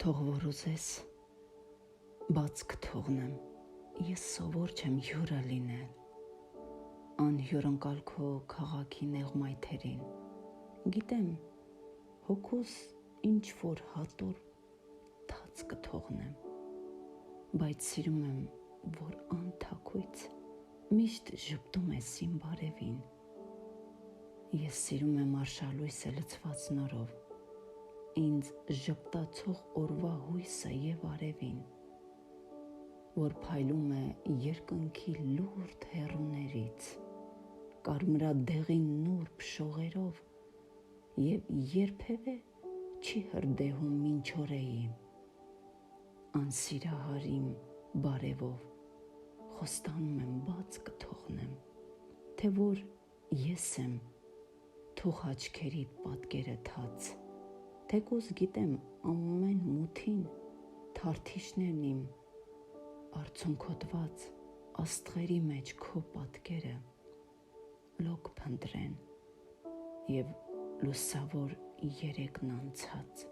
Թող որ ուզես, բաց կթողնեմ, ես սովոր չեմ հյուրը լինել, անհյուրընկալ քո քաղաքի նեղ մայթերին, գիտեմ, հոգուս ինչ-որ հատուր թաց կթողնեմ, բայց սիրում եմ, որ անթաքույց միշտ ժպտում ես իմ բարևին, ես սիրում եմ արշալույսը լցված նորով, ինձ ժպտացող օրվա հույսը և արևին, որ փայլում է երկնքի լուրջ հեռուներից, կարմրադեղին նուրբ շողերով և երբևէ չի հրդեհում մինչ օրեի, անսիրահար իմ բարևով, խոստանում եմ բաց կթողնեմ, թե որ ես եմ, թող աչքերիդ պատկերը թաց, թեկուզ գիտեմ ամեն մութին թարթիշներն իմ արցունքոտված աստղերի մեջ քո պատկերը լոկ փնտրեն և լուսավոր երեկն անցած